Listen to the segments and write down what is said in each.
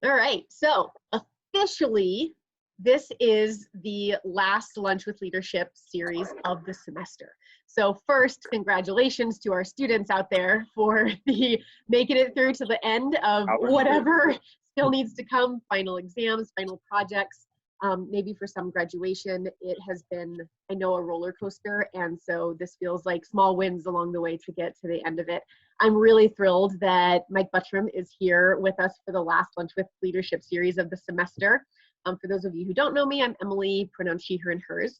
All right, so officially, this is the last Lunch with Leadership series of the semester. So first, congratulations to our students out there for making it through to the end of whatever still needs to come, final exams, final projects. Maybe for some graduation, it has been, I know, a roller coaster. And so this feels like small wins along the way to get to the end of it. I'm really thrilled that Mike Buttram is here with us for the last Lunch with Leadership series of the semester. For those of you who don't know me, I'm Emily, pronouns she, her, and hers.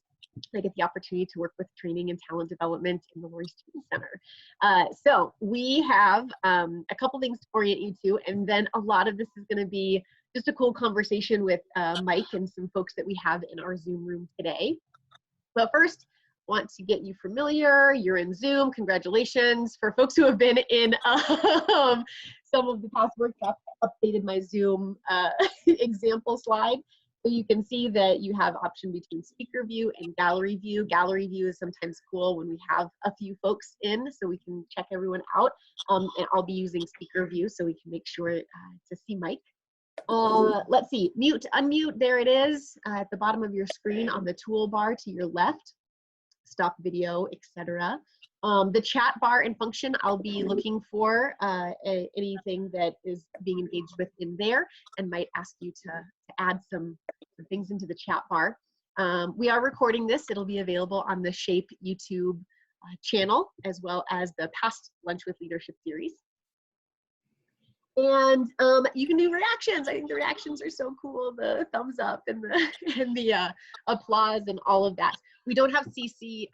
I get the opportunity to work with training and talent development in the Lori Student Center. So we have a couple things to orient you to, and then a lot of this is going to be just a cool conversation with Mike and some folks that we have in our Zoom room today. But first, want to get you familiar. You're in Zoom. Congratulations. For folks who have been in some of the past workshops, I updated my Zoom example slide. So you can see that you have option between speaker view and gallery view. Gallery view is sometimes cool when we have a few folks in so we can check everyone out. And I'll be using speaker view so we can make sure to see Mike. Let's see, mute, unmute, there it is at the bottom of your screen on the toolbar to your left. Stop video, etc. The chat bar and function, I'll be looking for anything that is being engaged with in there and might ask you to add some things into the chat bar. We are recording this. It'll be available on the SHAPE YouTube channel as well as the past Lunch with Leadership series. And you can do reactions. I think the reactions are so cool. The thumbs up and the applause and all of that. We don't have CC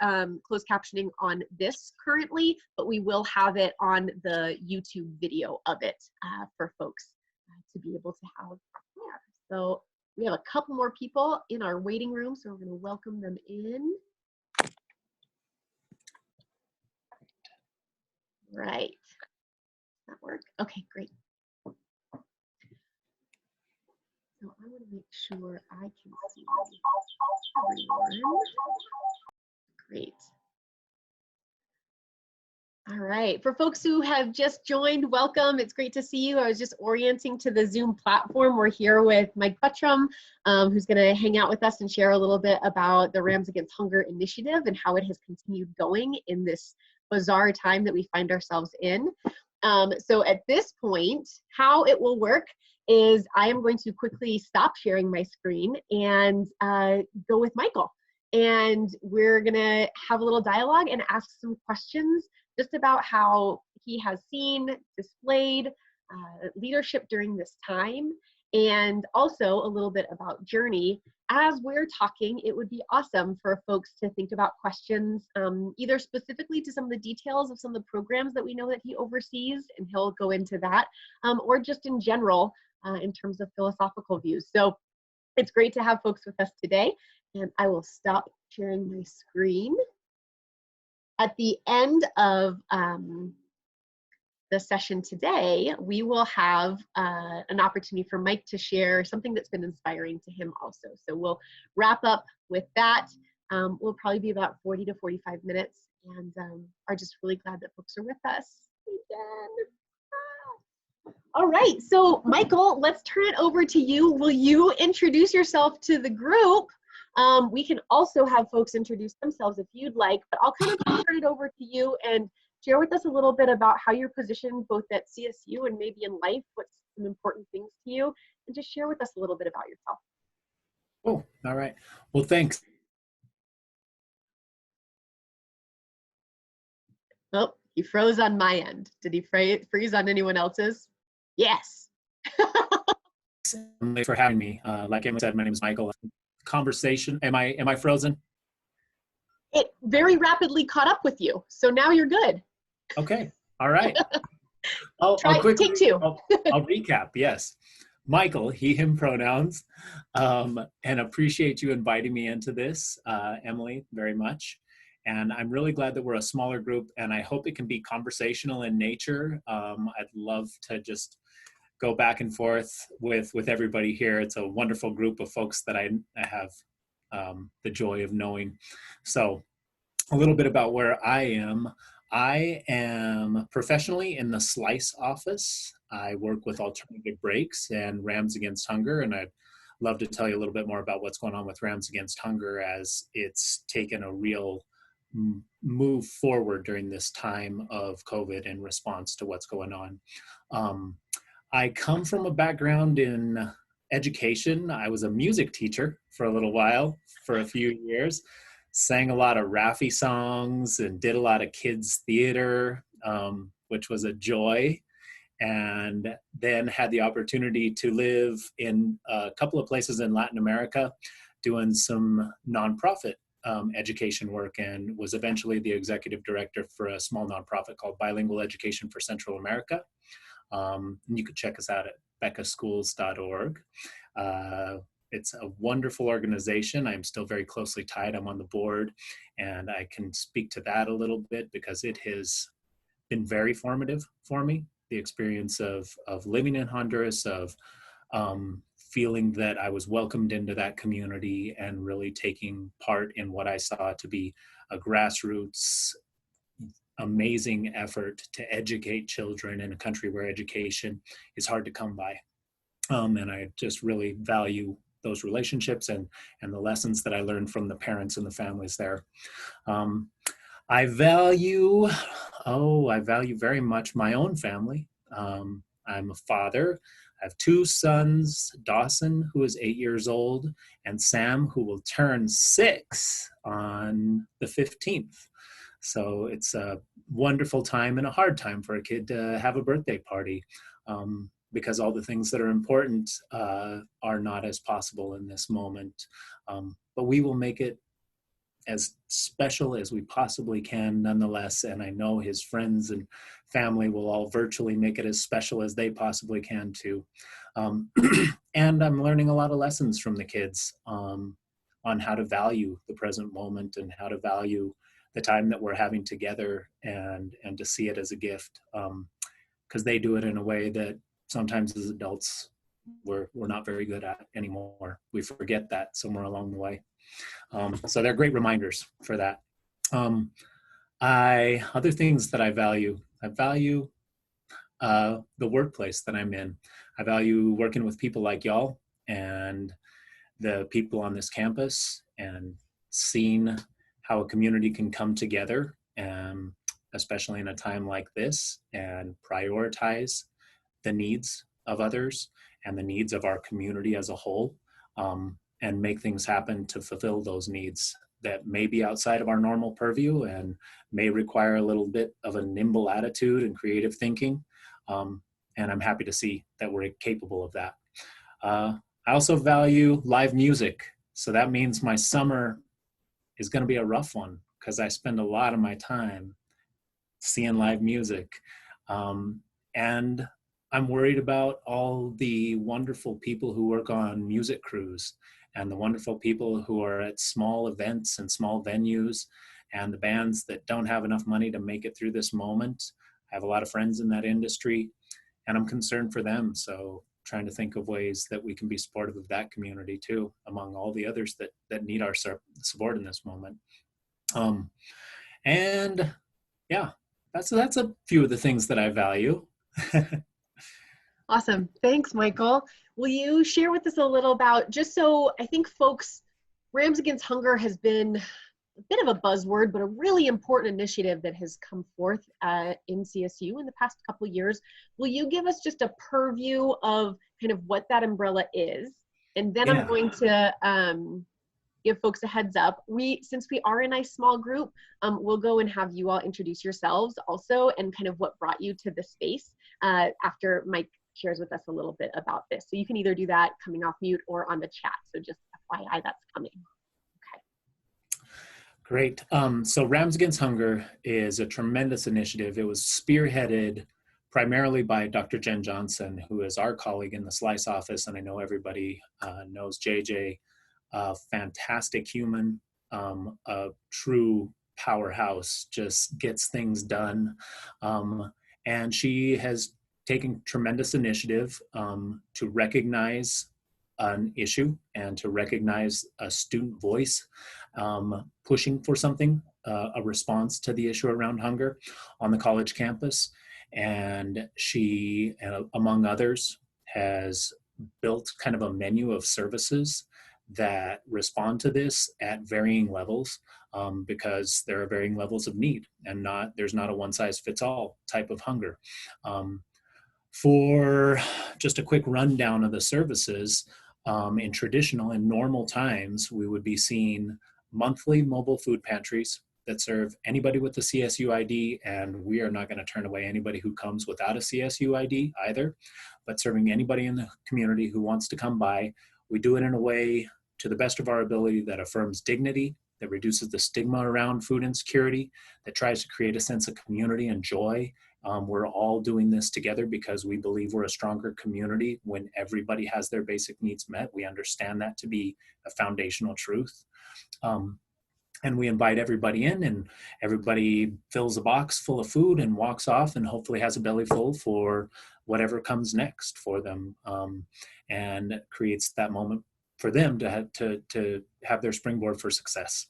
closed captioning on this currently, but we will have it on the YouTube video of it for folks to be able to have there. So we have a couple more people in our waiting room, so we're going to welcome them in. Right. Does that work? Okay, great. So I want to make sure I can see everyone. Great. All right, for folks who have just joined, welcome. It's great to see you. I was just orienting to the Zoom platform. We're here with Mike Buttram, who's going to hang out with us and share a little bit about the Rams Against Hunger initiative and how it has continued going in this bizarre time that we find ourselves in. So at this point, how it will work is I am going to quickly stop sharing my screen and go with Michael. And we're gonna have a little dialogue and ask some questions just about how he has seen, displayed leadership during this time, and also a little bit about journey. As we're talking, it would be awesome for folks to think about questions, either specifically to some of the details of some of the programs that we know that he oversees, and he'll go into that, or just in general in terms of philosophical views. So it's great to have folks with us today, and I will stop sharing my screen. At the end of the session today, we will have an opportunity for Mike to share something that's been inspiring to him also. So we'll wrap up with that. We'll probably be about 40 to 45 minutes, and are just really glad that folks are with us. All right, so Michael, let's turn it over to you. Will you introduce yourself to the group? We can also have folks introduce themselves if you'd like, but I'll kind of turn it over to you and share with us a little bit about how you're positioned both at CSU and maybe in life, what's some important things to you, and just share with us a little bit about yourself. Oh, all right. Well, thanks. Oh, he froze on my end. Did he freeze on anyone else's? Yes. Thanks for having me. Like Emma said, my name is Michael. Conversation. Am I frozen? It very rapidly caught up with you, so now you're good. Okay. All right. I'll quickly take two. I'll recap. Yes. Michael, he, him pronouns, and appreciate you inviting me into this, Emily, very much. And I'm really glad that we're a smaller group, and I hope it can be conversational in nature. I'd love to just go back and forth with everybody here. It's a wonderful group of folks that I have the joy of knowing. So a little bit about where I am. I am professionally in the Slice office. I work with Alternative Breaks and Rams Against Hunger, and I'd love to tell you a little bit more about what's going on with Rams Against Hunger as it's taken a real move forward during this time of COVID in response to what's going on. I come from a background in education. I was a music teacher for a little while, for a few years, sang a lot of Raffi songs and did a lot of kids theater, which was a joy. And then had the opportunity to live in a couple of places in Latin America doing some nonprofit education work, and was eventually the executive director for a small nonprofit called Bilingual Education for Central America. And you could check us out at beccaschools.org. It's a wonderful organization. I'm still very closely tied. I'm on the board, and I can speak to that a little bit because it has been very formative for me. The experience of living in Honduras, of feeling that I was welcomed into that community and really taking part in what I saw to be a grassroots, amazing effort to educate children in a country where education is hard to come by. And I just really value those relationships and the lessons that I learned from the parents and the families there. I value very much my own family. I'm a father. I have two sons, Dawson, who is 8 years old, and Sam, who will turn 6 on the 15th. So it's a wonderful time and a hard time for a kid to have a birthday party, because all the things that are important are not as possible in this moment. But we will make it as special as we possibly can nonetheless, and I know his friends and family will all virtually make it as special as they possibly can too. And I'm learning a lot of lessons from the kids on how to value the present moment and how to value the time that we're having together, and to see it as a gift, because they do it in a way that sometimes as adults we're not very good at anymore. We forget that somewhere along the way. So they're great reminders for that. Other things that I value the workplace that I'm in. I value working with people like y'all and the people on this campus, and seeing how a community can come together, especially in a time like this, and prioritize the needs of others and the needs of our community as a whole, and make things happen to fulfill those needs that may be outside of our normal purview and may require a little bit of a nimble attitude and creative thinking. And I'm happy to see that we're capable of that. I also value live music. So that means my summer is going to be a rough one because I spend a lot of my time seeing live music. And I'm worried about all the wonderful people who work on music crews, and the wonderful people who are at small events and small venues, and the bands that don't have enough money to make it through this moment. I have a lot of friends in that industry, and I'm concerned for them. So trying to think of ways that we can be supportive of that community too, among all the others that need our support in this moment. And yeah, that's a few of the things that I value. Awesome. Thanks, Michael. Will you share with us a little about, just so I think folks, Rams Against Hunger has been a bit of a buzzword, but a really important initiative that has come forth in CSU in the past couple of years. Will you give us just a purview of kind of what that umbrella is? And then I'm going to give folks a heads up. Since we are a nice small group, we'll go and have you all introduce yourselves also, and kind of what brought you to the space after Mike shares with us a little bit about this. So you can either do that coming off mute or on the chat. So just FYI, that's coming. Okay. Great. So Rams Against Hunger is a tremendous initiative. It was spearheaded primarily by Dr. Jen Johnson, who is our colleague in the Slice office. And I know everybody knows JJ, a fantastic human, a true powerhouse, just gets things done. And she has taken tremendous initiative to recognize an issue and to recognize a student voice pushing for something, a response to the issue around hunger on the college campus. And she, among others, has built kind of a menu of services that respond to this at varying levels, because there are varying levels of need, and there's not a one size fits all type of hunger. For just a quick rundown of the services, in normal times, we would be seeing monthly mobile food pantries that serve anybody with the CSU ID, and we are not going to turn away anybody who comes without a CSU ID either, but serving anybody in the community who wants to come by. We do it in a way, to the best of our ability, that affirms dignity, that reduces the stigma around food insecurity, that tries to create a sense of community and joy. We're all doing this together because we believe we're a stronger community when everybody has their basic needs met. We understand that to be a foundational truth. And we invite everybody in, and everybody fills a box full of food and walks off and hopefully has a belly full for whatever comes next for them, and creates that moment for them to have their springboard for success.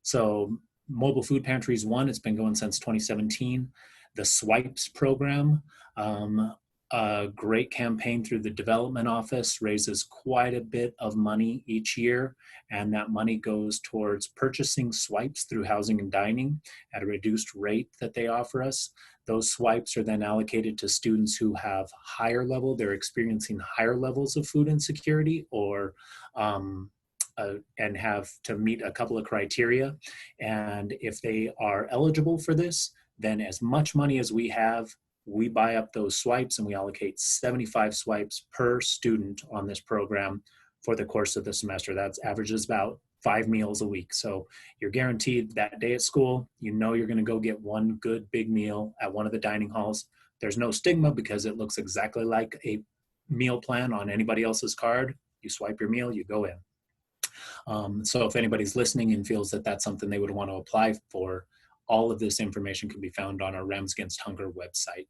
So Mobile Food Pantries 1, it's been going since 2017. The SWIPES program, a great campaign through the development office, raises quite a bit of money each year, and that money goes towards purchasing swipes through housing and dining at a reduced rate that they offer us. Those swipes are then allocated to students who have they're experiencing higher levels of food insecurity, or and have to meet a couple of criteria. And if they are eligible for this, then as much money as we have, we buy up those swipes, and we allocate 75 swipes per student on this program for the course of the semester. That averages about 5 meals a week. So you're guaranteed that day at school, you're going to go get one good big meal at one of the dining halls. There's no stigma because it looks exactly like a meal plan on anybody else's card. You swipe your meal, you go in. So if anybody's listening and feels that that's something they would want to apply for, all of this information can be found on our Rams Against Hunger website.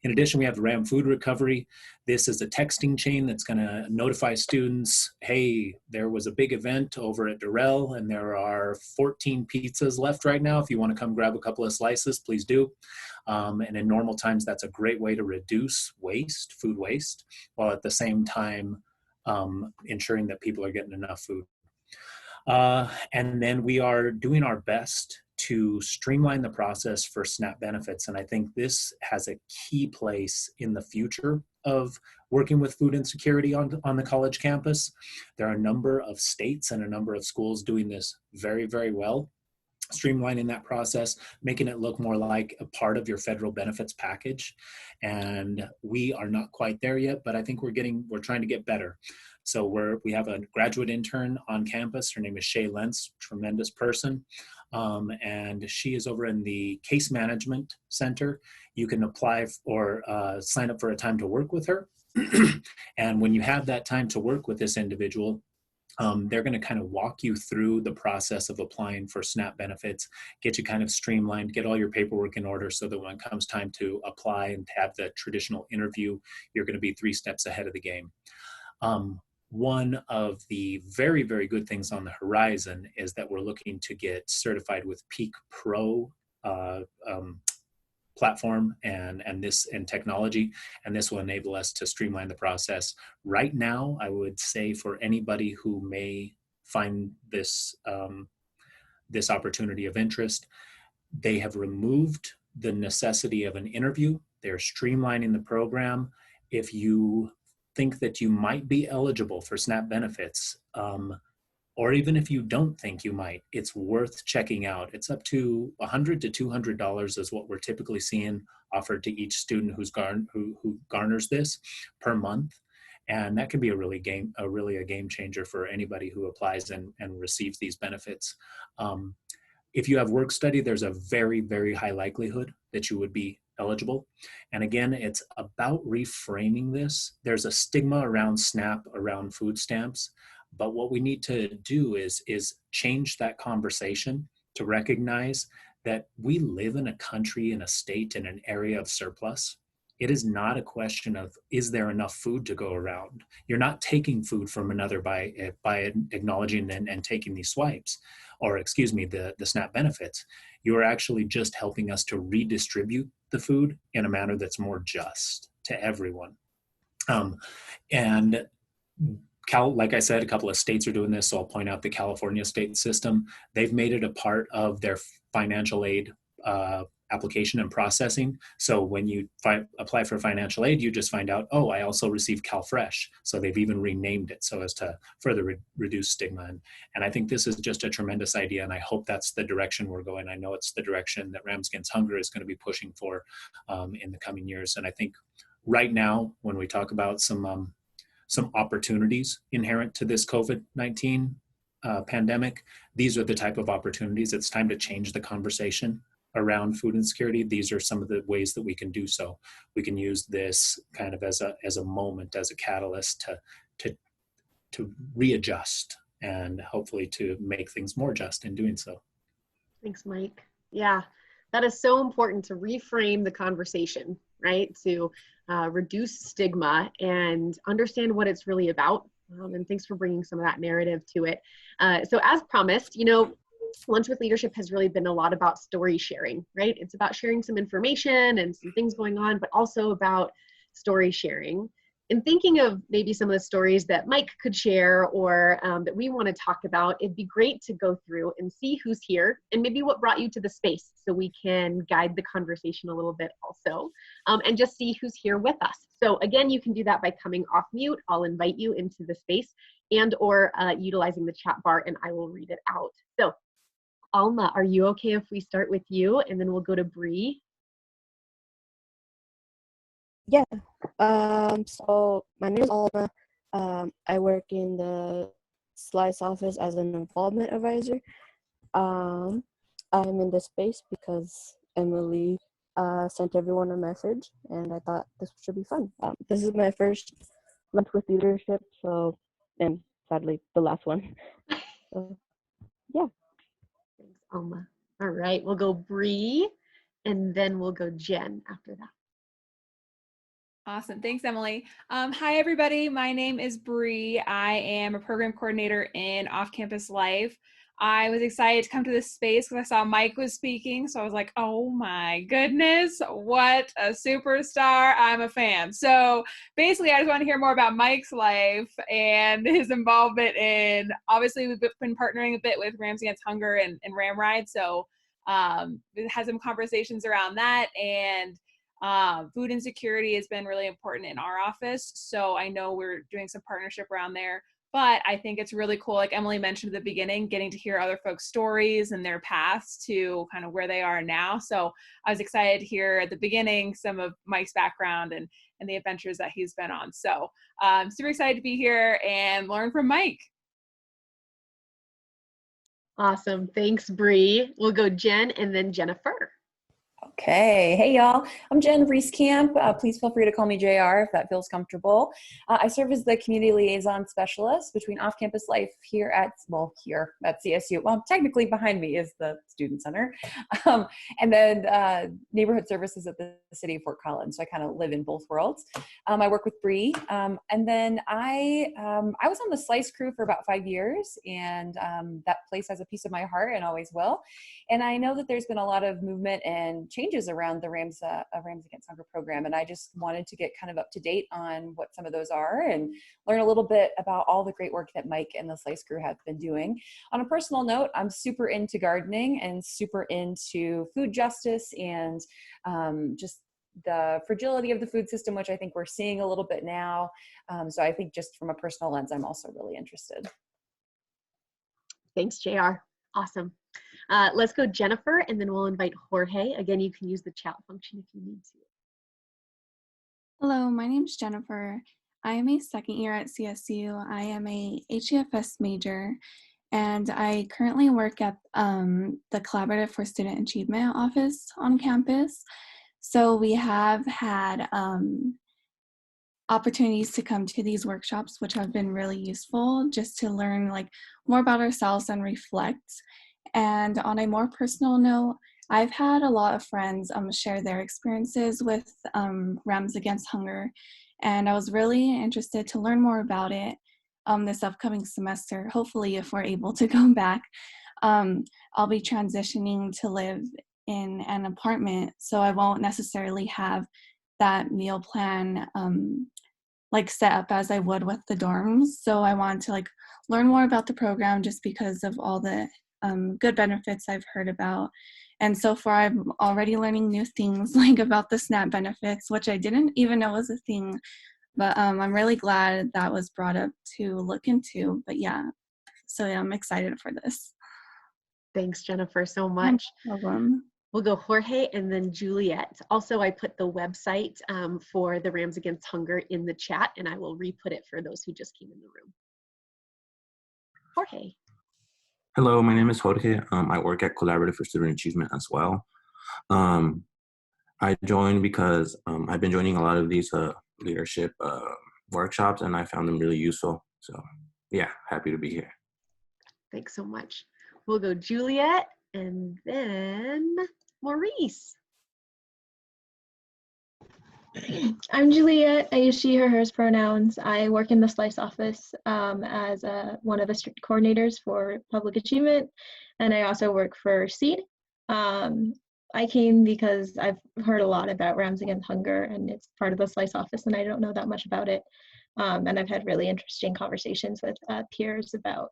In addition, we have RAM Food Recovery. This is a texting chain that's going to notify students, hey, there was a big event over at Durrell, and there are 14 pizzas left right now. If you want to come grab a couple of slices, please do. And in normal times, that's a great way to reduce food waste, while at the same time ensuring that people are getting enough food. And then we are doing our best to streamline the process for SNAP benefits. And I think this has a key place in the future of working with food insecurity on the college campus. There are a number of states and a number of schools doing this very, very well, streamlining that process, making it look more like a part of your federal benefits package. And we are not quite there yet, but I think we're trying to get better. So we have a graduate intern on campus. Her name is Shay Lentz, tremendous person. And she is over in the case management center. You can apply or sign up for a time to work with her. And when you have that time to work with this individual, they're going to kind of walk you through the process of applying for SNAP benefits, get you kind of streamlined, get all your paperwork in order so that when it comes time to apply and have the traditional interview, you're going to be 3 steps ahead of the game. One of the very, very good things on the horizon is that we're looking to get certified with Peak Pro platform and technology, and this will enable us to streamline the process. Right now, I would say for anybody who may find this this opportunity of interest, they have removed the necessity of an interview. They're streamlining the program. If you think that you might be eligible for SNAP benefits, or even if you don't think you might, it's worth checking out. It's up to $100 to $200 is what we're typically seeing offered to each student who garners this per month. And that can be a really a game changer for anybody who applies and receives these benefits. If you have work study, there's a very, very high likelihood that you would be eligible. And again, it's about reframing this. There's a stigma around SNAP, around food stamps, but what we need to do is change that conversation to recognize that we live in a country, in a state, in an area of surplus. It is not a question of, is there enough food to go around? You're not taking food from another by acknowledging and taking these swipes, or excuse me, the SNAP benefits. You're actually just helping us to redistribute the food in a manner that's more just to everyone. And like I said, a couple of states are doing this, so I'll point out the California state system. They've made it a part of their financial aid application and processing. So when you apply for financial aid, you just find out, oh, I also received CalFresh. So they've even renamed it so as to further reduce stigma. And I think this is just a tremendous idea, and I hope that's the direction we're going. I know it's the direction that Rams Against Hunger is going to be pushing for in the coming years. And I think right now, when we talk about some opportunities inherent to this COVID-19 pandemic, these are the type of opportunities. It's time to change the conversation around food insecurity. These are some of the ways that we can do so. We can use this kind of as a moment, as a catalyst to readjust and hopefully to make things more just in doing so. Thanks, Mike. Yeah, that is so important, to reframe the conversation, right? To reduce stigma and understand what it's really about. And thanks for bringing some of that narrative to it. So as promised, Lunch with Leadership has really been a lot about story sharing, right? It's about sharing some information and some things going on, but also about story sharing. And thinking of maybe some of the stories that Mike could share or that we want to talk about, it'd be great to go through and see who's here and maybe what brought you to the space, so we can guide the conversation a little bit also, and just see who's here with us. So again, you can do that by coming off mute. I'll invite you into the space, and or utilizing the chat bar, and I will read it out. So Alma, are you okay if we start with you, and then we'll go to Bree? Yeah. So my name is Alma. I work in the Slice office as an involvement advisor. I'm in this space because Emily sent everyone a message, and I thought this should be fun. This is my first Lunch with Leadership, and sadly the last one. So, yeah. Thanks, Alma. All right, we'll go Bree, and then we'll go Jen after that. Awesome. Thanks, Emily. Hi, everybody. My name is Bree. I am a program coordinator in Off-Campus Life. I was excited to come to this space because I saw Mike was speaking. So I was like, oh my goodness, what a superstar. I'm a fan. So basically, I just want to hear more about Mike's life and his involvement in, obviously, we've been partnering a bit with Rams Against Hunger and Ram Ride. So we had some conversations around that, and food insecurity has been really important in our office. So I know we're doing some partnership around there, but I think it's really cool, like Emily mentioned at the beginning, getting to hear other folks' stories and their paths to kind of where they are now. So I was excited to hear at the beginning some of Mike's background and the adventures that he's been on. So I'm super excited to be here and learn from Mike. Awesome. Thanks, Bree. We'll go Jen and then Jennifer. Okay. Hey, y'all. I'm Jen Reeskamp. Please feel free to call me JR if that feels comfortable. I serve as the community liaison specialist between off-campus life here at CSU. Well, technically behind me is the student center. And then neighborhood services at the city of Fort Collins. So I kind of live in both worlds. I work with Bree. And then I was on the Slice crew for about 5 years, and that place has a piece of my heart and always will. And I know that there's been a lot of movement and changes around the Rams Against Hunger program, and I just wanted to get kind of up to date on what some of those are and learn a little bit about all the great work that Mike and the Slice crew have been doing. On a personal note, I'm super into gardening and super into food justice and just the fragility of the food system, which I think we're seeing a little bit now. So I think just from a personal lens, I'm also really interested. Thanks, JR. Awesome. Let's go Jennifer, and then we'll invite Jorge. Again, you can use the chat function if you need to. Hello, my name's Jennifer. I am a second year at CSU. I am a HEFS major, and I currently work at the Collaborative for Student Achievement office on campus. So we have had opportunities to come to these workshops, which have been really useful just to learn more about ourselves and reflect. And on a more personal note, I've had a lot of friends share their experiences with Rams Against Hunger, and I was really interested to learn more about it this upcoming semester. Hopefully, if we're able to go back, I'll be transitioning to live in an apartment, so I won't necessarily have that meal plan like set up as I would with the dorms. So I want to like learn more about the program just because of all the good benefits I've heard about. And so far I'm already learning new things like about the SNAP benefits, which I didn't even know was a thing. But I'm really glad that was brought up to look into. But yeah, so yeah, I'm excited for this. Thanks, Jennifer, so much. No problem. We'll go Jorge and then Juliet. Also, I put the website for the Rams Against Hunger in the chat, and I will re-put it for those who just came in the room. Jorge. Hello, my name is Jorge. I work at Collaborative for Student Achievement as well. I joined because I've been joining a lot of these leadership workshops, and I found them really useful. So yeah, happy to be here. Thanks so much. We'll go Juliet and then Maurice. I'm Juliet. I use she, her, hers pronouns. I work in the SLICE office as one of the coordinators for public achievement, and I also work for SEED. I came because I've heard a lot about Rams Against Hunger, and it's part of the SLICE office, and I don't know that much about it. And I've had really interesting conversations with peers about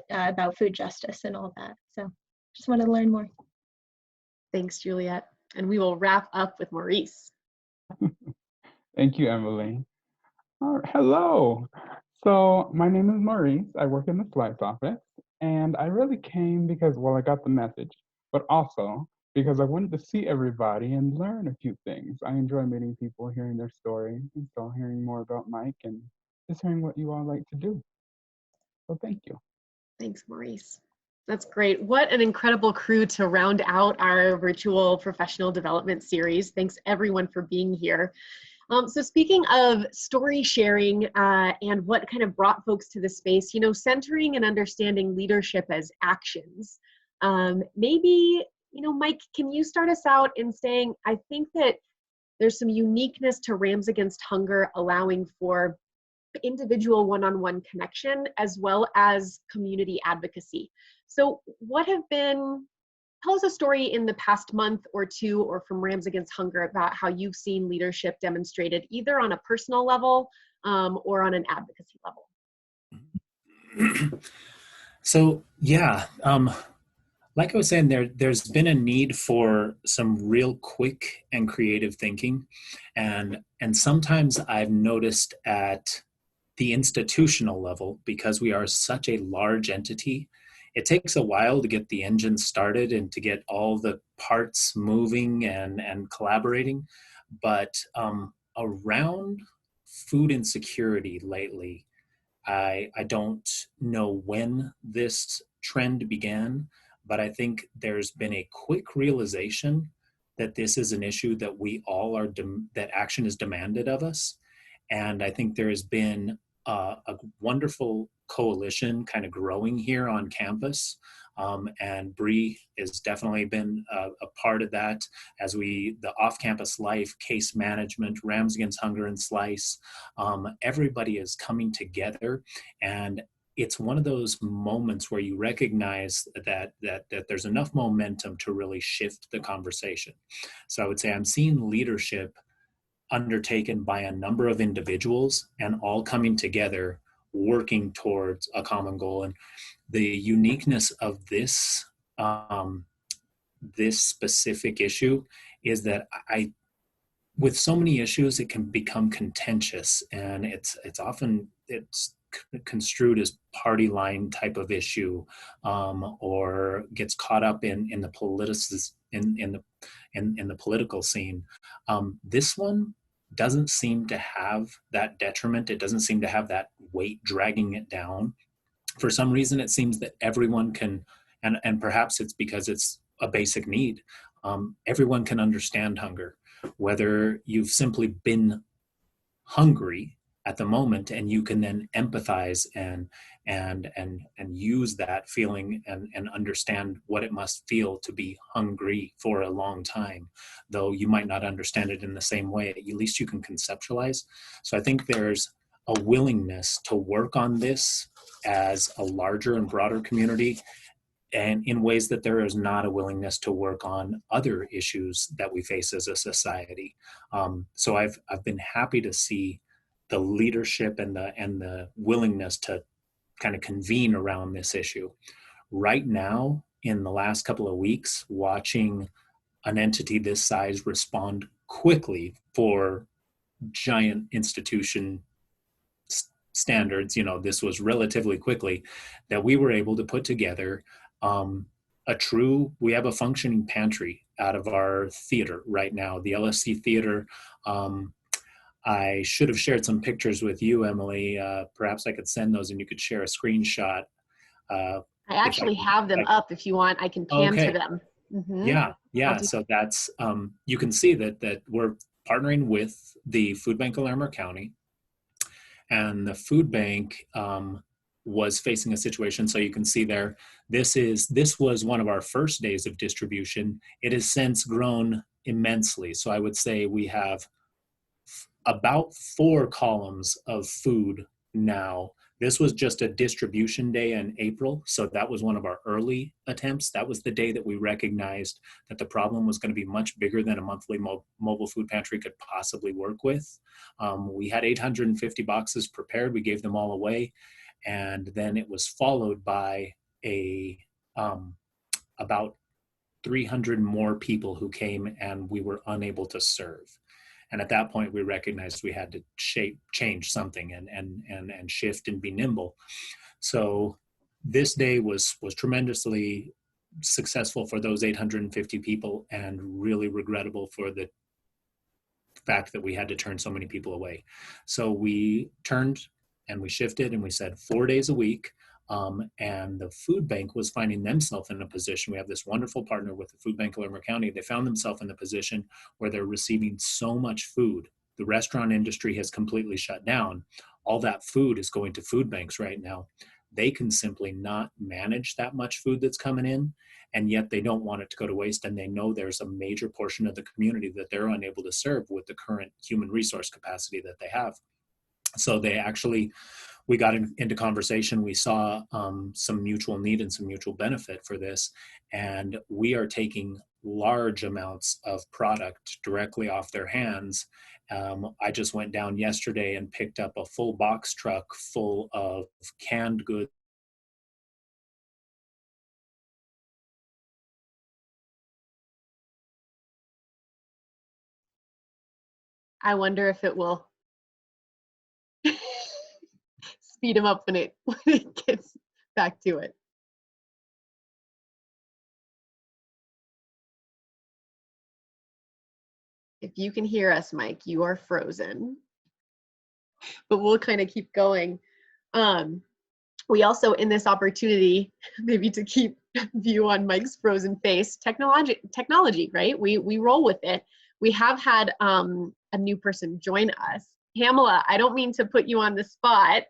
about food justice and all that. So just wanted to learn more. Thanks, Juliet. And we will wrap up with Maurice. Thank you, Emily. Hello. So my name is Maurice. I work in the SLICE office, and I really came because, well, I got the message, but also because I wanted to see everybody and learn a few things. I enjoy meeting people, hearing their stories, and so hearing more about Mike and just hearing what you all like to do. So thank you. Thanks, Maurice. That's great. What an incredible crew to round out our virtual professional development series. Thanks everyone for being here. So speaking of story sharing and what kind of brought folks to the space, you know, centering and understanding leadership as actions. Maybe, you know, Mike, can you start us out in saying, I think that there's some uniqueness to Rams Against Hunger, allowing for individual one-on-one connection as well as community advocacy. So what have been, tell us a story in the past month or two or from Rams Against Hunger about how you've seen leadership demonstrated either on a personal level or on an advocacy level. So yeah, like I was saying, there's been a need for some real quick and creative thinking. And sometimes I've noticed at the institutional level, because we are such a large entity, it takes a while to get the engine started and to get all the parts moving and collaborating. But around food insecurity lately, I don't know when this trend began, but I think there's been a quick realization that this is an issue that we all are, that action is demanded of us. And I think there has been a wonderful coalition kind of growing here on campus. And Bree has definitely been a part of that as the off-campus life, case management, Rams Against Hunger and SLICE, everybody is coming together. And it's one of those moments where you recognize that there's enough momentum to really shift the conversation. So I would say I'm seeing leadership undertaken by a number of individuals and all coming together, working towards a common goal. And the uniqueness of this this specific issue is that with so many issues, it can become contentious, and it's often construed as party line type of issue, or gets caught up in the in the political scene. This one doesn't seem to have that detriment. It doesn't seem to have that weight dragging it down. For some reason, it seems that everyone can, and perhaps it's because it's a basic need, everyone can understand hunger. Whether you've simply been hungry at the moment, and you can then empathize and use that feeling and understand what it must feel to be hungry for a long time. Though you might not understand it in the same way, at least you can conceptualize. So I think there's a willingness to work on this as a larger and broader community, and in ways that there is not a willingness to work on other issues that we face as a society. So I've been happy to see the leadership and the willingness to kind of convene around this issue. Right now, in the last couple of weeks, watching an entity this size respond quickly for giant institution standards, this was relatively quickly that we were able to put together we have a functioning pantry out of our theater right now, the LSC theater. I should have shared some pictures with you, Emily. Perhaps I could send those and you could share a screenshot. I actually have them up. If you want, I can pan to them. Yeah. So that's, you can see that we're partnering with the Food Bank of Larimer County, and the food bank was facing a situation. So you can see there, this was one of our first days of distribution. It has since grown immensely. So I would say we have about 4 columns of food now. This was just a distribution day in April. So that was one of our early attempts. That was the day that we recognized that the problem was going to be much bigger than a monthly mobile food pantry could possibly work with. We had 850 boxes prepared. We gave them all away. And then it was followed by about 300 more people who came, and we were unable to serve. And at that point, we recognized we had to change something and shift and be nimble. So this day was tremendously successful for those 850 people, and really regrettable for the fact that we had to turn so many people away. So we turned and we shifted and we said 4 days a week. And the food bank was finding themselves in a position. We have this wonderful partner with the Food Bank of Larimer County. They found themselves in the position where they're receiving so much food. The restaurant industry has completely shut down. All that food is going to food banks right now. They can simply not manage that much food that's coming in, and yet they don't want it to go to waste. And they know there's a major portion of the community that they're unable to serve with the current human resource capacity that they have. So we got into conversation. We saw some mutual need and some mutual benefit for this. And we are taking large amounts of product directly off their hands. I just went down yesterday and picked up a full box truck full of canned goods. I wonder if it will speed him up when it gets back to it. If you can hear us, Mike, you are frozen. But we'll kind of keep going. We also, in this opportunity, maybe to keep view on Mike's frozen face, technology, right? We roll with it. We have had a new person join us. Pamela, I don't mean to put you on the spot.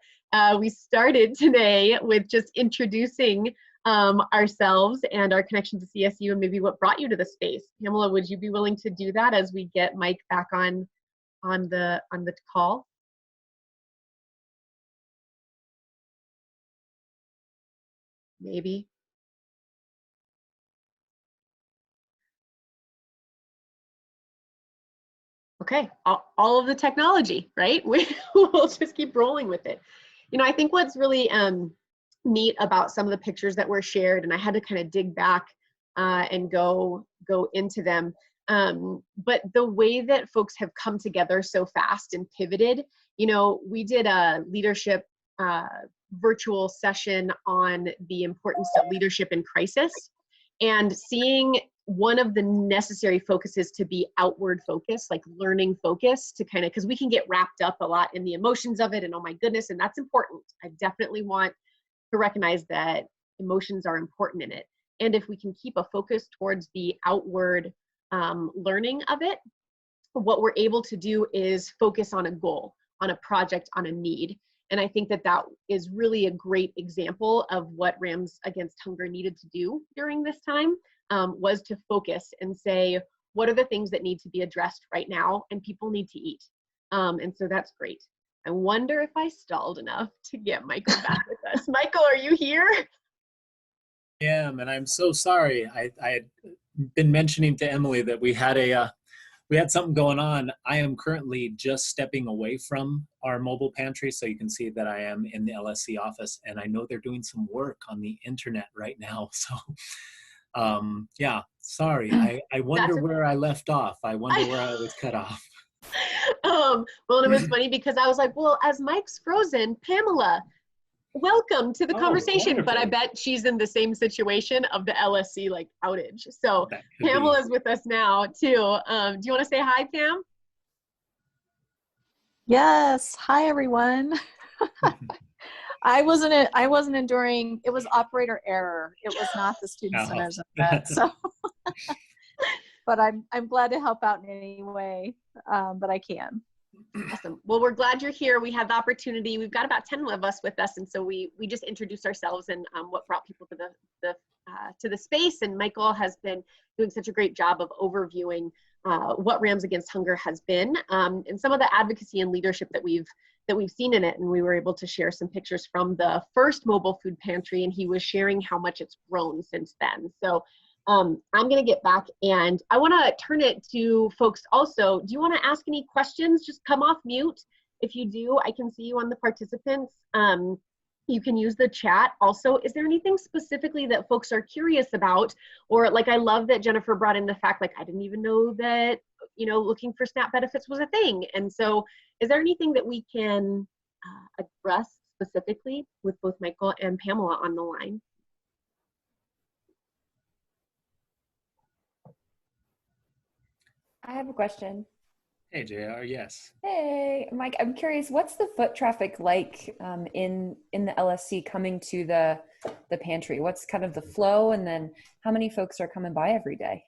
We started today with just introducing ourselves and our connection to CSU and maybe what brought you to the space. Pamela, would you be willing to do that as we get Mike back on the call? Maybe. Okay, all of the technology, right? We'll just keep rolling with it. You know, I think what's really neat about some of the pictures that were shared, and I had to kind of dig back and go into them, but the way that folks have come together so fast and pivoted, you know, we did a leadership virtual session on the importance of leadership in crisis, and seeing one of the necessary focuses to be outward focused, like learning focus, to kind of, because we can get wrapped up a lot in the emotions of it and oh my goodness, and that's important. I definitely want to recognize that emotions are important in it. And if we can keep a focus towards the outward learning of it, what we're able to do is focus on a goal. on a project, on a need. And I think that that is really a great example of what Rams Against Hunger needed to do during this time, was to focus and say, what are the things that need to be addressed right now, and people need to eat. And so that's great. I wonder if I stalled enough to get Michael back with us. Michael, are you here? Yeah, and I'm so sorry. I had been mentioning to Emily that we had something going on. I am currently just stepping away from our mobile pantry, so you can see that I am in the LSC office, and I know they're doing some work on the internet right now. So, yeah, sorry. I wonder where I left off. I wonder where I was cut off. Well, and it was funny because I was like, well, as Mike's frozen, Pamela, welcome to the conversation. But I bet she's in the same situation of the LSC like outage. So Pamela's with us now too. Do you want to say hi, Pam? Yes. Hi, everyone. I wasn't enduring. It was operator error. It was not the student centers. So, but I'm glad to help out in any way that I can. Awesome. Well, we're glad you're here. We had the opportunity. We've got about 10 of us with us, and so we just introduced ourselves and what brought people to the space. And Michael has been doing such a great job of overviewing what Rams Against Hunger has been, and some of the advocacy and leadership that we've seen in it. And we were able to share some pictures from the first mobile food pantry, and he was sharing how much it's grown since then. So I'm going to get back, and I want to turn it to folks also. Do you want to ask any questions? Just come off mute. If you do, I can see you on the participants. You can use the chat also. Is there anything specifically that folks are curious about? Or like, I love that Jennifer brought in the fact, like, I didn't even know that, you know, looking for SNAP benefits was a thing. And so is there anything that we can address specifically with both Michael and Pamela on the line? I have a question. Hey, JR, yes. Hey, Mike, I'm curious, what's the foot traffic like in the LSC coming to the pantry? What's kind of the flow, and then how many folks are coming by every day?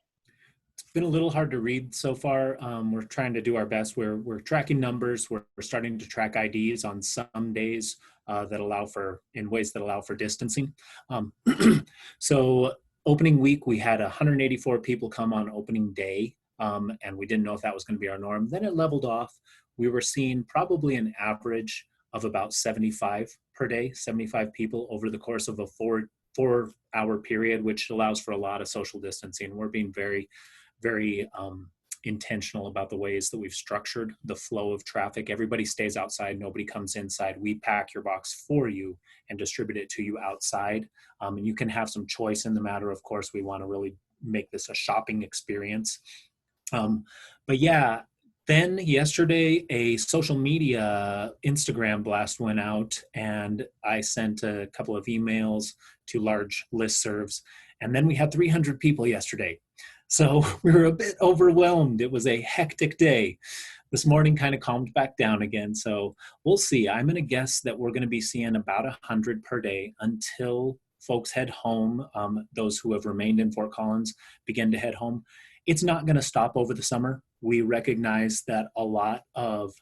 It's been a little hard to read so far. We're trying to do our best. We're tracking numbers. We're starting to track IDs on some days in ways that allow for distancing. So opening week, we had 184 people come on opening day. And we didn't know if that was going to be our norm. Then it leveled off. We were seeing probably an average of about 75 per day, 75 people over the course of a four-hour period, which allows for a lot of social distancing. We're being very, very intentional about the ways that we've structured the flow of traffic. Everybody stays outside. Nobody comes inside. We pack your box for you and distribute it to you outside. And you can have some choice in the matter. Of course, we want to really make this a shopping experience. But yeah, then yesterday a social media Instagram blast went out, and I sent a couple of emails to large listservs, and then we had 300 people yesterday. So we were a bit overwhelmed. It was a hectic day. This morning kind of calmed back down again. So we'll see. I'm going to guess that we're going to be seeing about 100 per day until folks head home. Those who have remained in Fort Collins begin to head home. It's not going to stop over the summer. We recognize that a lot of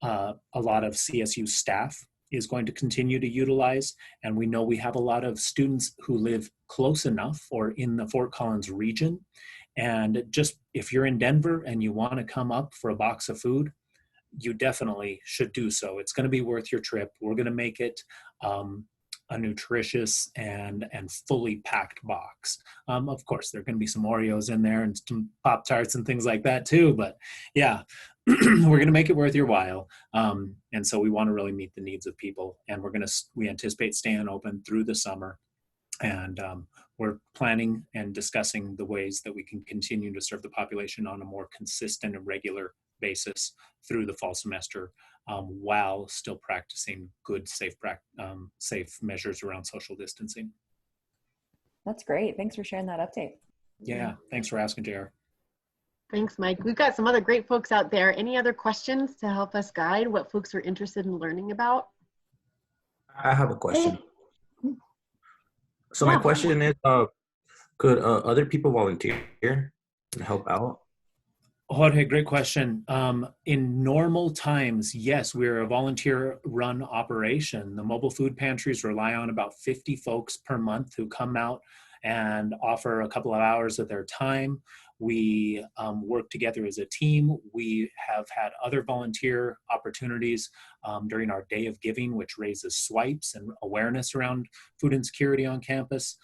CSU staff is going to continue to utilize, and we know we have a lot of students who live close enough or in the Fort Collins region. And just if you're in Denver and you want to come up for a box of food, you definitely should do so. It's going to be worth your trip. We're going to make it a nutritious and fully packed box. Of course, there are going to be some Oreos in there and some Pop-Tarts and things like that too. But yeah, we're going to make it worth your while. And so we want to really meet the needs of people. And we anticipate staying open through the summer. And we're planning and discussing the ways that we can continue to serve the population on a more consistent and regular basis through the fall semester, while still practicing good, safe measures around social distancing. That's great. Thanks for sharing that update. Yeah, thanks for asking, JR. Thanks, Mike. We've got some other great folks out there. Any other questions to help us guide what folks are interested in learning about? I have a question. So my question is, could other people volunteer and help out? Jorge, great question. In normal times, yes, we're a volunteer-run operation. The mobile food pantries rely on about 50 folks per month who come out and offer a couple of hours of their time. We work together as a team. We have had other volunteer opportunities during our Day of Giving, which raises swipes and awareness around food insecurity on campus.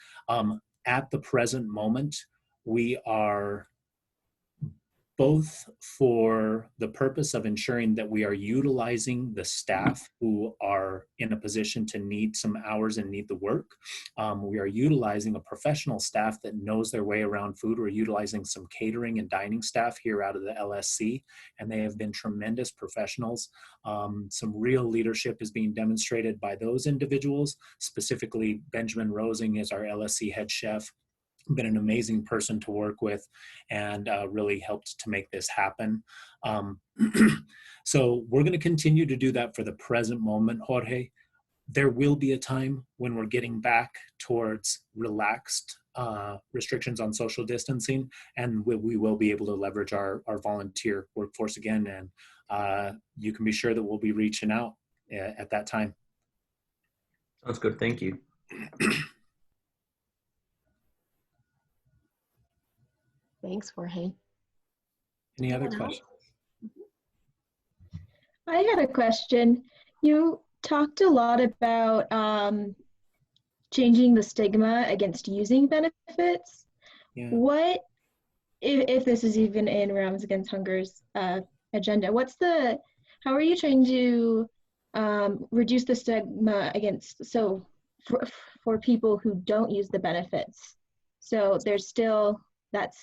At the present moment, we are both for the purpose of ensuring that we are utilizing the staff who are in a position to need some hours and need the work. We are utilizing a professional staff that knows their way around food. We're utilizing some catering and dining staff here out of the LSC, and they have been tremendous professionals. Some real leadership is being demonstrated by those individuals. Specifically, Benjamin Rosing is our LSC head chef. Been an amazing person to work with, and really helped to make this happen. So we're going to continue to do that for the present moment, Jorge. There will be a time when we're getting back towards relaxed restrictions on social distancing, and we will be able to leverage our volunteer workforce again, and you can be sure that we'll be reaching out at that time. Sounds good. Thank you. Thanks, Jorge. Any other questions? I had a question. You talked a lot about changing the stigma against using benefits. Yeah. What, if this is even in Realms Against Hunger's agenda, how are you trying to reduce the stigma against, for people who don't use the benefits? So there's still that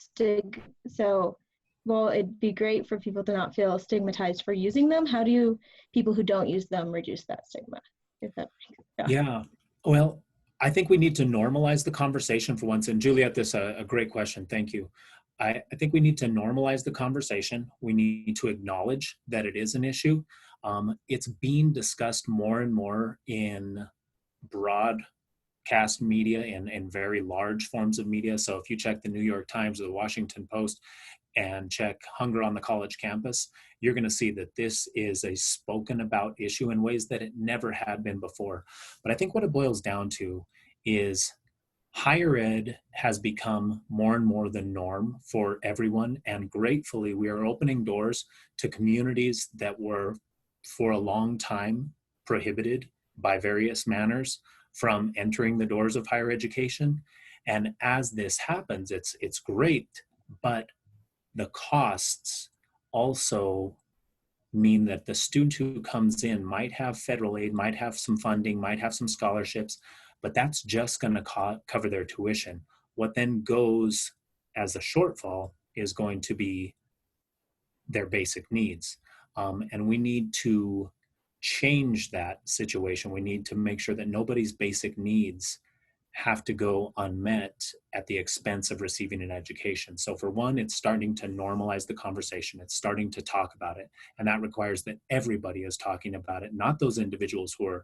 so while it'd be great for people to not feel stigmatized for using them, how do people who don't use them reduce that stigma? Yeah, well, I think we need to normalize the conversation for once. And Juliet, this is a great question. Thank you. I think we need to normalize the conversation. We need to acknowledge that it is an issue. It's being discussed more and more in broadcast media and very large forms of media. So if you check the New York Times or the Washington Post and check Hunger on the College Campus, you're going to see that this is a spoken about issue in ways that it never had been before. But I think what it boils down to is higher ed has become more and more the norm for everyone. And gratefully, we are opening doors to communities that were for a long time prohibited by various manners from entering the doors of higher education. And as this happens, it's great, but the costs also mean that the student who comes in might have federal aid, might have some funding, might have some scholarships, but that's just going to cover their tuition. What then goes as a shortfall is going to be their basic needs. And we need to change that situation. We need to make sure that nobody's basic needs have to go unmet at the expense of receiving an education. So for one, it's starting to normalize the conversation. It's starting to talk about it. And that requires that everybody is talking about it, not those individuals who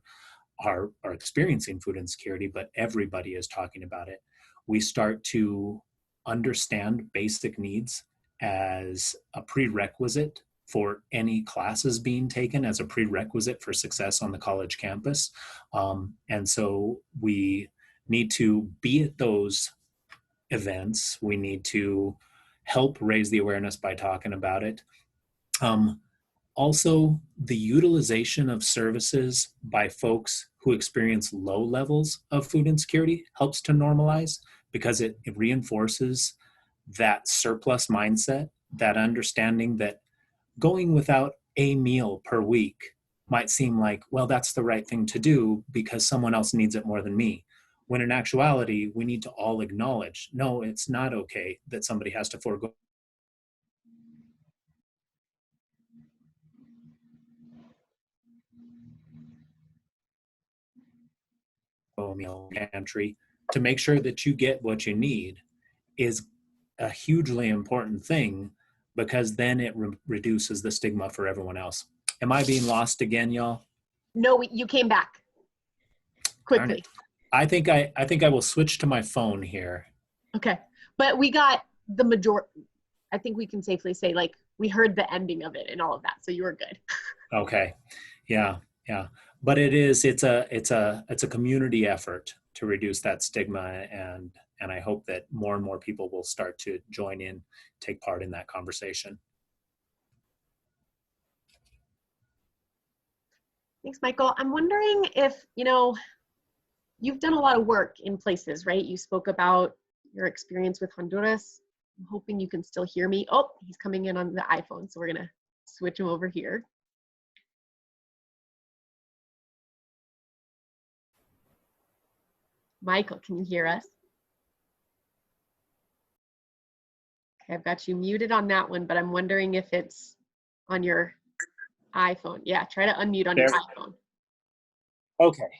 are experiencing food insecurity, but everybody is talking about it. We start to understand basic needs as a prerequisite for any classes being taken, as a prerequisite for success on the college campus. And so we need to be at those events. We need to help raise the awareness by talking about it. Also, the utilization of services by folks who experience low levels of food insecurity helps to normalize, because it reinforces that surplus mindset, that understanding that going without a meal per week might seem like, well, that's the right thing to do because someone else needs it more than me. When in actuality, we need to all acknowledge, no, it's not okay that somebody has to forego a meal pantry. To make sure that you get what you need is a hugely important thing, because then it reduces the stigma for everyone else. Am I being lost again, y'all? No, you came back quickly. I think I will switch to my phone here. Okay, but we got the majority. I think we can safely say, like, we heard the ending of it and all of that, so you were good. Okay, yeah, yeah. But it's a community effort to reduce that stigma, and I hope that more and more people will start to join in, take part in that conversation. Thanks, Michael. I'm wondering if, you've done a lot of work in places, right? You spoke about your experience with Honduras. I'm hoping you can still hear me. Oh, he's coming in on the iPhone, so we're gonna switch him over here. Michael, can you hear us? Okay, I've got you muted on that one, but I'm wondering if it's on your iPhone. Yeah, try to unmute on your iPhone. Okay,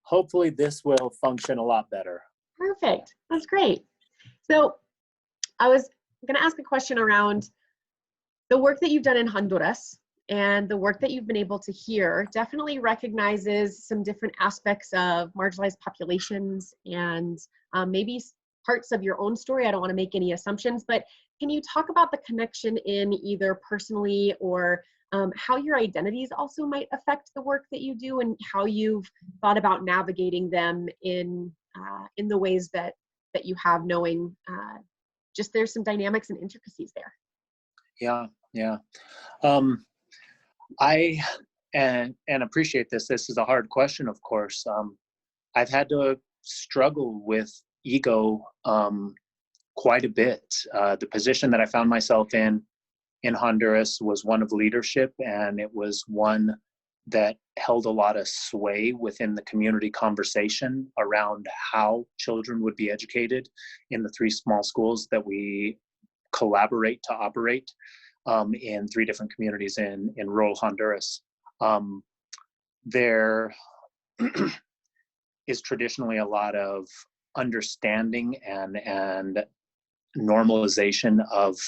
hopefully this will function a lot better. Perfect, that's great. So I was gonna ask a question around the work that you've done in Honduras, and the work that you've been able to hear definitely recognizes some different aspects of marginalized populations and maybe parts of your own story. I don't want to make any assumptions, but can you talk about the connection in either personally or how your identities also might affect the work that you do, and how you've thought about navigating them in the ways that you have, knowing just there's some dynamics and intricacies there. Yeah, yeah. I appreciate this. This is a hard question, of course. I've had to struggle with ego quite a bit. The position that I found myself in Honduras was one of leadership, and it was one that held a lot of sway within the community conversation around how children would be educated in the 3 small schools that we collaborate to operate in 3 different communities in rural Honduras. There is traditionally a lot of understanding and normalization of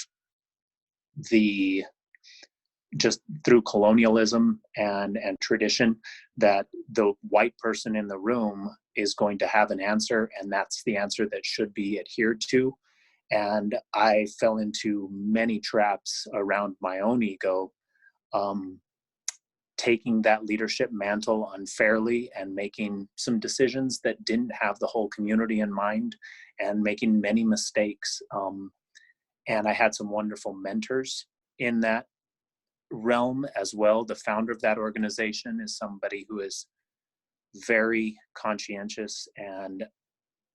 just through colonialism and tradition, that the white person in the room is going to have an answer, and that's the answer that should be adhered to. And I fell into many traps around my own ego, taking that leadership mantle unfairly and making some decisions that didn't have the whole community in mind, and making many mistakes. And I had some wonderful mentors in that realm as well. The founder of that organization is somebody who is very conscientious and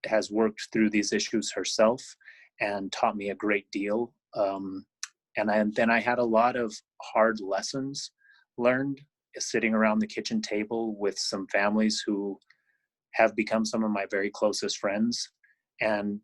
has worked through these issues herself and taught me a great deal. Then I had a lot of hard lessons learned sitting around the kitchen table with some families who have become some of my very closest friends, and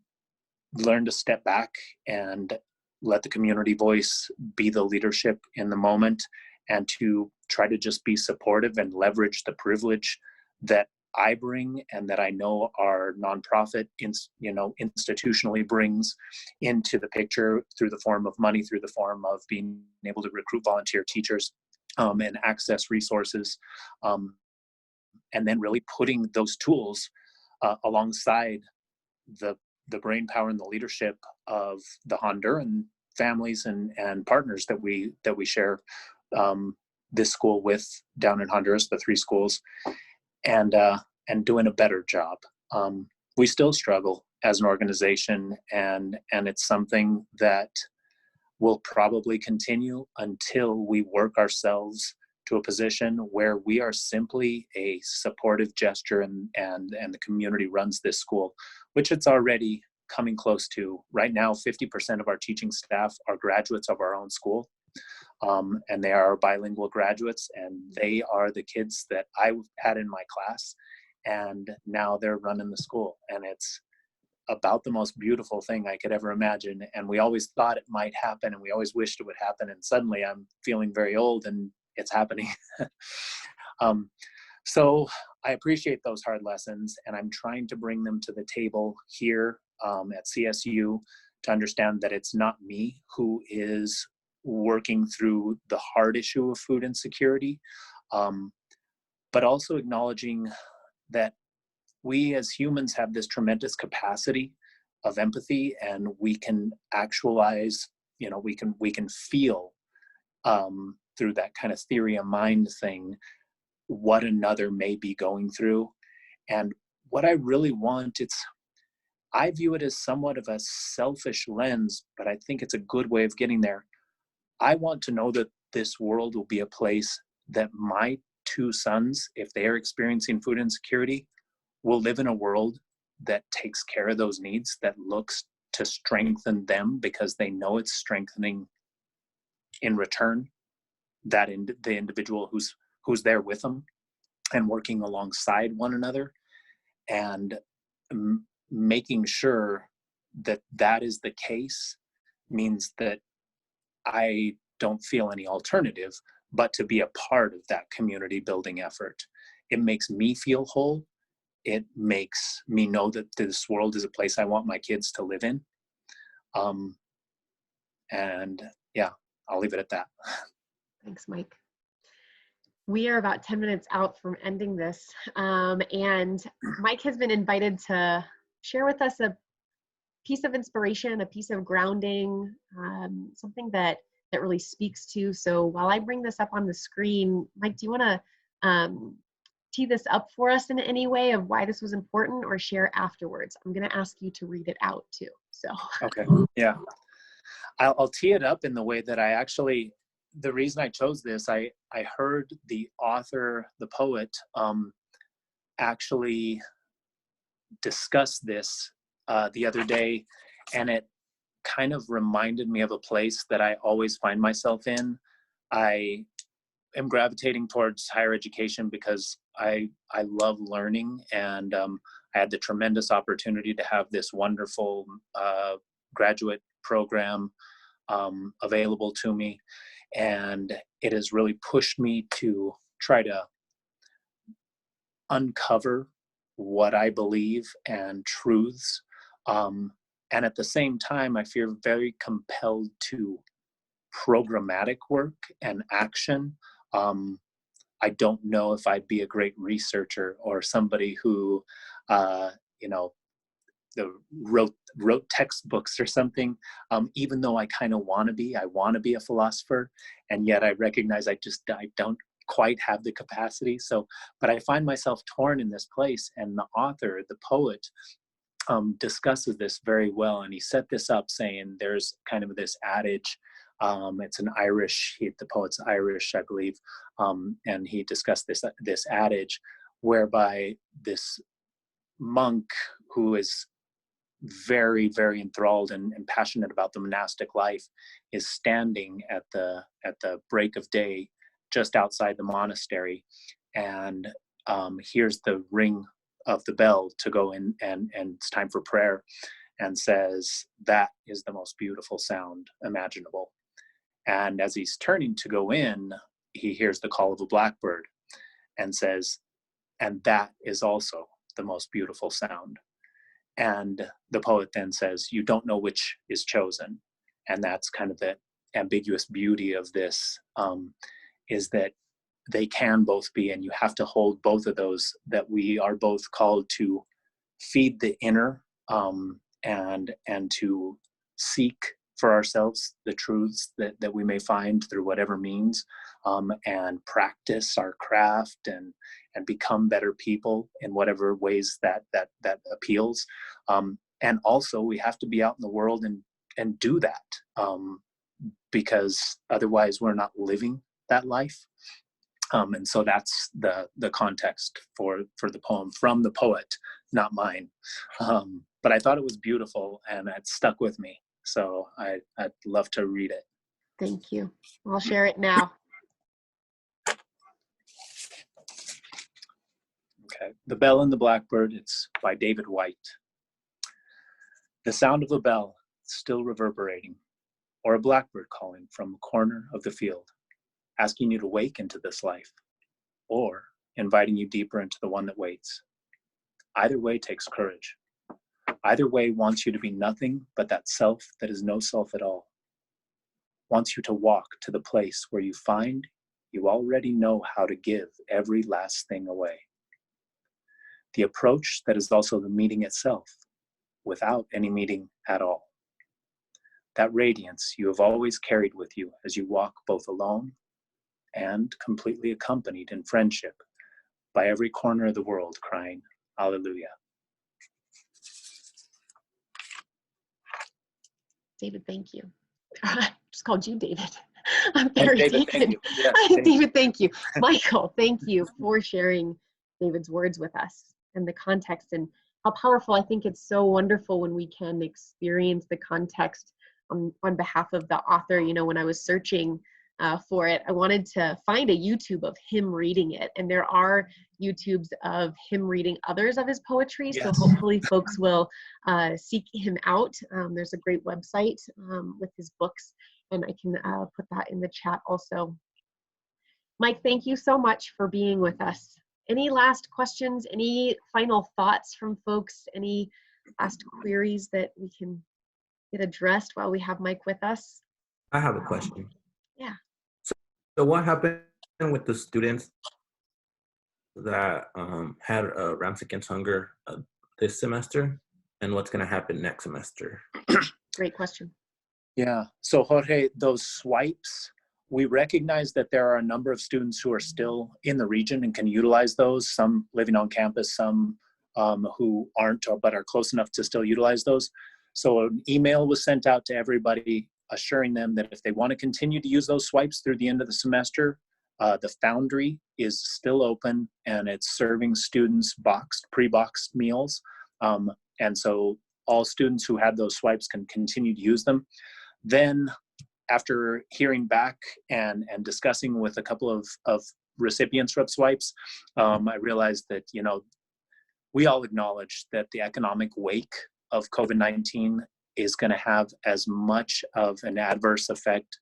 learn to step back and let the community voice be the leadership in the moment, and to try to just be supportive and leverage the privilege that I bring and that I know our nonprofit institutionally brings into the picture, through the form of money, through the form of being able to recruit volunteer teachers and access resources, and then really putting those tools alongside the brain power and the leadership of the Honduran families and partners that we share this school with down in Honduras, the 3 schools, and doing a better job. We still struggle as an organization, and it's something that will probably continue until we work ourselves to a position where we are simply a supportive gesture, and the community runs this school, which it's already coming close to. Right now, 50% of our teaching staff are graduates of our own school, and they are bilingual graduates, and they are the kids that I had in my class, and now they're running the school, and it's about the most beautiful thing I could ever imagine. And we always thought it might happen, and we always wished it would happen, and suddenly I'm feeling very old and it's happening. So I appreciate those hard lessons, and I'm trying to bring them to the table here at CSU, to understand that it's not me who is working through the hard issue of food insecurity, but also acknowledging that we as humans have this tremendous capacity of empathy, and we can actualize, we can feel through that kind of theory of mind thing, what another may be going through. And what I really want, I view it as somewhat of a selfish lens, but I think it's a good way of getting there. I want to know that this world will be a place that my two sons, if they are experiencing food insecurity, will live in a world that takes care of those needs, that looks to strengthen them because they know it's strengthening in return that the individual who's there with them and working alongside one another, and making sure that that is the case means that I don't feel any alternative but to be a part of that community building effort. It makes me feel whole. It makes me know that this world is a place I want my kids to live in. And yeah, I'll leave it at that. Thanks, Mike. We are about 10 minutes out from ending this, and Mike has been invited to share with us a piece of inspiration, a piece of grounding, something that really speaks to. So while I bring this up on the screen, Mike, do you want to tee this up for us in any way of why this was important, or share afterwards? I'm going to ask you to read it out too. So okay, yeah, I'll tee it up in the way that I actually. The reason I chose this, I heard the author, the poet, actually discuss this the other day, and it kind of reminded me of a place that I always find myself in. I am gravitating towards higher education because I love learning, and I had the tremendous opportunity to have this wonderful graduate program available to me. And it has really pushed me to try to uncover what I believe and truths. And at the same time, I feel very compelled to programmatic work and action. I don't know if I'd be a great researcher or somebody who, wrote textbooks or something, even though I kind of want to be. I want to be a philosopher, and yet I recognize I don't quite have the capacity. So, but I find myself torn in this place, and the author, the poet, discusses this very well, and he set this up saying there's kind of this adage. It's an Irish, the poet's Irish, I believe, and he discussed this adage whereby this monk who is very, very enthralled and passionate about the monastic life is standing at the break of day just outside the monastery, and hears the ring of the bell to go in, and it's time for prayer, and says, "That is the most beautiful sound imaginable." And as he's turning to go in, he hears the call of a blackbird and says, "And that is also the most beautiful sound." And the poet then says, "You don't know which is chosen." And that's kind of the ambiguous beauty of this, is that they can both be, and you have to hold both of those, that we are both called to feed the inner, and to seek for ourselves the truths that we may find through whatever means, and practice our craft and become better people in whatever ways that appeals. And also we have to be out in the world and do that, because otherwise we're not living that life. And so that's the context for the poem from the poet, not mine. But I thought it was beautiful, and it stuck with me. So I'd love to read it. thank you. I'll share it now. Okay. The Bell and the Blackbird, it's by David White. The sound of a bell still reverberating, or a blackbird calling from a corner of the field, asking you to wake into this life, or inviting you deeper into the one that waits. Either way takes courage. Either way wants you to be nothing but that self that is no self at all. Wants you to walk to the place where you find you already know how to give every last thing away. The approach that is also the meeting itself, without any meeting at all. that radiance you have always carried with you as you walk both alone and completely accompanied in friendship by every corner of the world, crying, Alleluia. David, thank you. I just called you David. I'm sorry, David, thank you. Yes, thank David, thank you. Michael, thank you for sharing David's words with us and the context, and how powerful. I think it's so wonderful when we can experience the context on behalf of the author. You know, when I was searching for it, I wanted to find a YouTube of him reading it, and there are YouTubes of him reading others of his poetry. Yes. So hopefully folks will seek him out. There's a great website with his books, and I can put that in the chat also. Mike, thank you so much for being with us. Any last questions? Any final thoughts from folks? Any last queries that we can get addressed while we have Mike with us? I have a question. Yeah. So what happened with the students that had Rams Against Hunger this semester, and what's going to happen next semester? Great question. Yeah, so Jorge, those swipes, we recognize that there are a number of students who are still in the region and can utilize those, some living on campus, some who aren't but are close enough to still utilize those. So an email was sent out to everybody assuring them that if they want to continue to use those swipes through the end of the semester, the Foundry is still open and it's serving students pre-boxed meals. And so all students who had those swipes can continue to use them. Then after hearing back and discussing with a couple of recipients of swipes, I realized that, you know, we all acknowledge that the economic wake of COVID-19 is going to have as much of an adverse effect,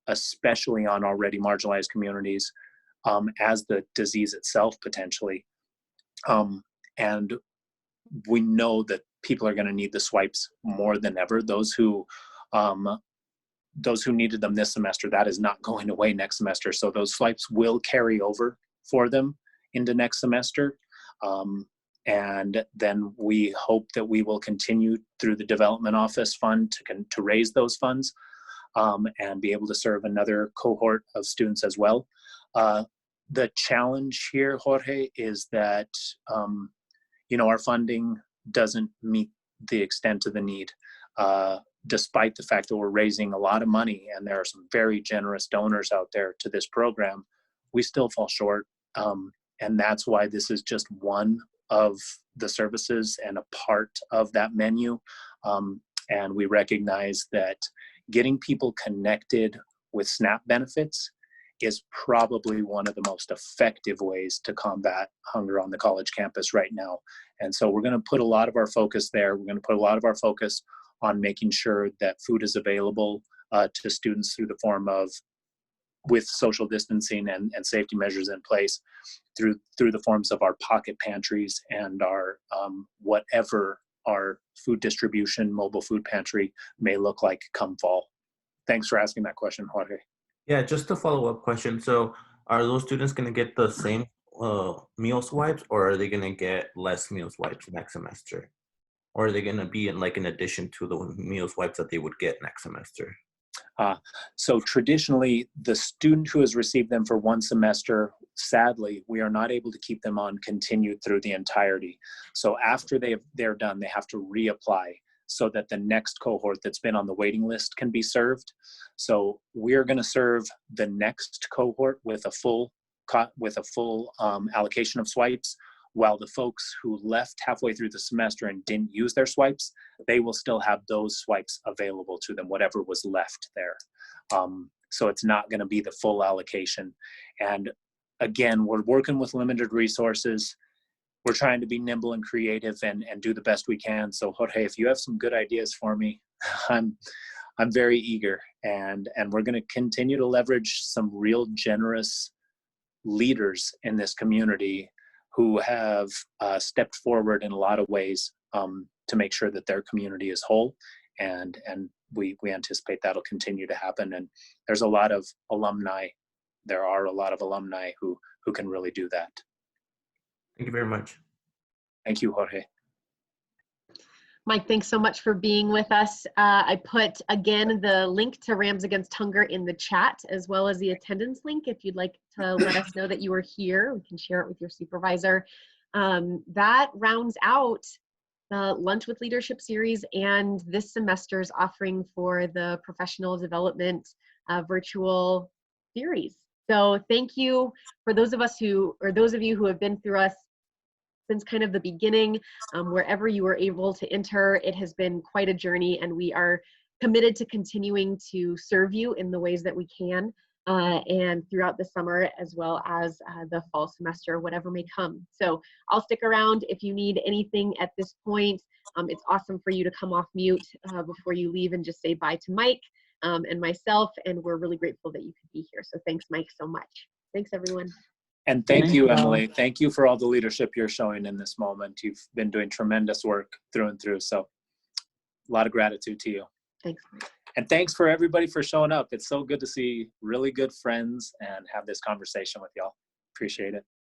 especially on already marginalized communities, as the disease itself potentially. And we know that people are going to need the swipes more than ever. Those who needed them this semester, that is not going away next semester. So those swipes will carry over for them into next semester. And then we hope that we will continue through the Development Office Fund to raise those funds and be able to serve another cohort of students as well. The challenge here, Jorge, is that you know, our funding doesn't meet the extent of the need. Despite the fact that we're raising a lot of money and there are some very generous donors out there to this program, we still fall short. And that's why this is just one of the services and a part of that menu. And we recognize that getting people connected with SNAP benefits is probably one of the most effective ways to combat hunger on the college campus right now. And so we're going to put a lot of our focus there. We're going to put a lot of our focus on making sure that food is available to students through the form of, with social distancing and safety measures in place, through the forms of our pocket pantries and our whatever our food distribution mobile food pantry may look like come fall. Thanks for asking that question, Jorge. Yeah, just a follow-up question. So are those students going to get the same meal swipes, or are they going to get less meal swipes next semester? Or are they going to be in addition to the meal swipes that they would get next semester? So traditionally, the student who has received them for one semester, sadly, we are not able to keep them on continued through the entirety. So after they're done, they have to reapply so that the next cohort that's been on the waiting list can be served. So we're going to serve the next cohort with a full allocation of swipes, while the folks who left halfway through the semester and didn't use their swipes, they will still have those swipes available to them, whatever was left there. So it's not going to be the full allocation. And again, we're working with limited resources. We're trying to be nimble and creative and do the best we can. So Jorge, if you have some good ideas for me, I'm very eager. And we're going to continue to leverage some real generous leaders in this community who have stepped forward in a lot of ways to make sure that their community is whole. And we anticipate that'll continue to happen. And there's a lot of alumni. There are a lot of alumni who can really do that. Thank you very much. Thank you, Jorge. Mike, thanks so much for being with us. I put, again, the link to Rams Against Hunger in the chat, as well as the attendance link. If you'd like to let us know that you were here, we can share it with your supervisor. That rounds out the Lunch with Leadership series and this semester's offering for the professional development virtual series. So thank you for those of us who, or those of you who have been through us since kind of the beginning, wherever you were able to enter. It has been quite a journey, and we are committed to continuing to serve you in the ways that we can, and throughout the summer as well as the fall semester, whatever may come. So I'll stick around if you need anything at this point. It's awesome for you to come off mute before you leave and just say bye to Mike and myself, and we're really grateful that you could be here. So thanks, Mike, so much. Thanks, everyone. And thank you, Emily. Thank you for all the leadership you're showing in this moment. You've been doing tremendous work through and through. So a lot of gratitude to you. Thanks, Mike. And thanks for everybody for showing up. It's so good to see really good friends and have this conversation with y'all. Appreciate it.